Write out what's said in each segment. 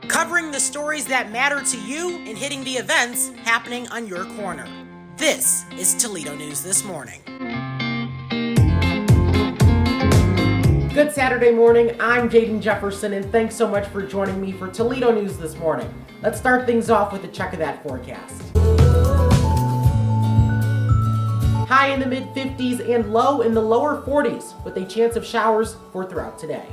covering the stories that matter to you and hitting the events happening on your corner. This is Toledo News This Morning. Good Saturday morning, I'm Jaden Jefferson, and thanks so much for joining me for Toledo News This Morning. Let's start things off with a check of that forecast. High in the mid-50s and low in the lower 40s, with a chance of showers for throughout today.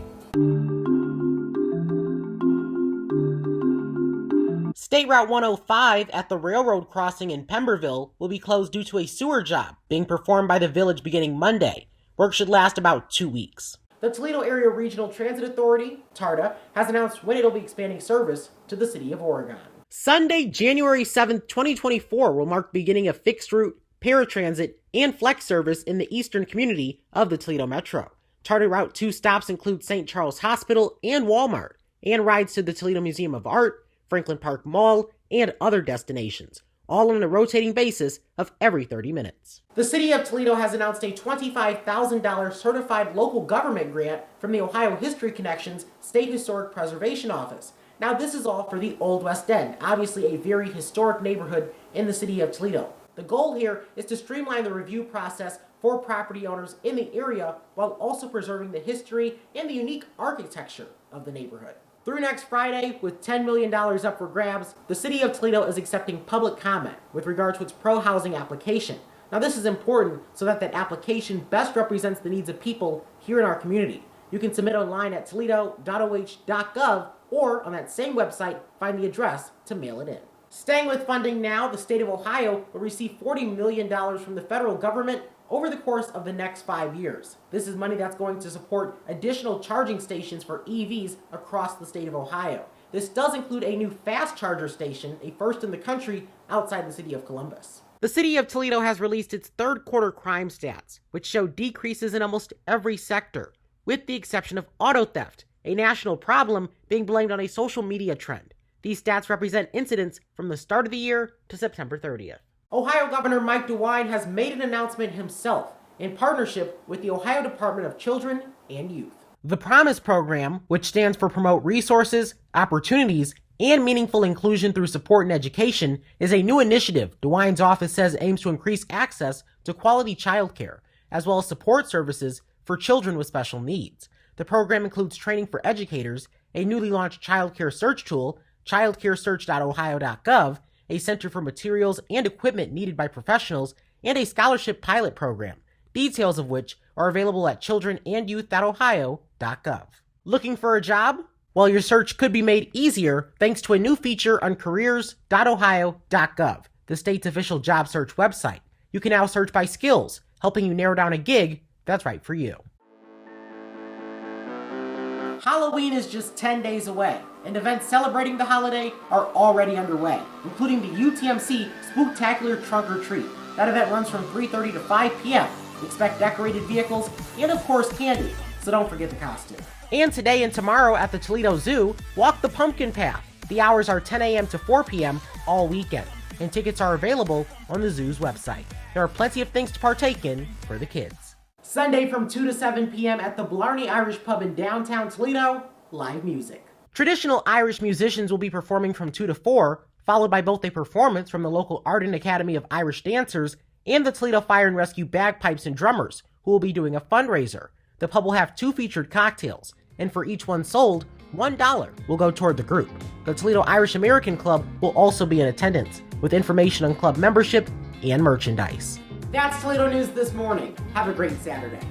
State Route 105 at the railroad crossing in Pemberville will be closed due to a sewer job being performed by the village beginning Monday. Work should last about 2 weeks. The Toledo Area Regional Transit Authority, TARTA, has announced when it will be expanding service to the city of Oregon. Sunday, January 7th, 2024 will mark the beginning of fixed route, paratransit, and flex service in the eastern community of the Toledo Metro. TARTA Route 2 stops include St. Charles Hospital and Walmart, and rides to the Toledo Museum of Art, Franklin Park Mall, and other destinations, all on a rotating basis of every 30 minutes. The City of Toledo has announced a $25,000 certified local government grant from the Ohio History Connections State Historic Preservation Office. Now this is all for the Old West End, obviously a very historic neighborhood in the City of Toledo. The goal here is to streamline the review process for property owners in the area while also preserving the history and the unique architecture of the neighborhood. Through next Friday, with $10 million up for grabs, the City of Toledo is accepting public comment with regard to its pro-housing application. Now this is important so that application best represents the needs of people here in our community. You can submit online at toledo.oh.gov or on that same website, find the address to mail it in. Staying with funding now, the state of Ohio will receive $40 million from the federal government over the course of the next 5 years. This is money that's going to support additional charging stations for EVs across the state of Ohio. This does include a new fast charger station, a first in the country outside the city of Columbus. The city of Toledo has released its third quarter crime stats, which show decreases in almost every sector, with the exception of auto theft, a national problem being blamed on a social media trend. These stats represent incidents from the start of the year to September 30th. Ohio Governor Mike DeWine has made an announcement himself in partnership with the Ohio Department of Children and Youth. The PROMISE program, which stands for Promote Resources, Opportunities, and Meaningful Inclusion Through Support and Education, is a new initiative DeWine's office says aims to increase access to quality childcare, as well as support services for children with special needs. The program includes training for educators, a newly launched childcare search tool, childcaresearch.ohio.gov, a center for materials and equipment needed by professionals, and a scholarship pilot program, details of which are available at childrenandyouth.ohio.gov. Looking for a job? Well, your search could be made easier thanks to a new feature on careers.ohio.gov, the state's official job search website. You can now search by skills, helping you narrow down a gig that's right for you. Halloween is just 10 days away, and events celebrating the holiday are already underway, including the UTMC Spooktacular Trunk or Treat. That event runs from 3:30 to 5 p.m. Expect decorated vehicles and, of course, candy, so don't forget the costume. And today and tomorrow at the Toledo Zoo, walk the pumpkin path. The hours are 10 a.m. to 4 p.m. all weekend, and tickets are available on the zoo's website. There are plenty of things to partake in for the kids. Sunday from 2 to 7 p.m. at the Blarney Irish Pub in downtown Toledo, live music. Traditional Irish musicians will be performing from 2 to 4, followed by both a performance from the local Arden Academy of Irish Dancers and the Toledo Fire and Rescue Bagpipes and Drummers, who will be doing a fundraiser. The pub will have 2 featured cocktails, and for each one sold, $1 will go toward the group. The Toledo Irish American Club will also be in attendance, with information on club membership and merchandise. That's Toledo News This Morning. Have a great Saturday.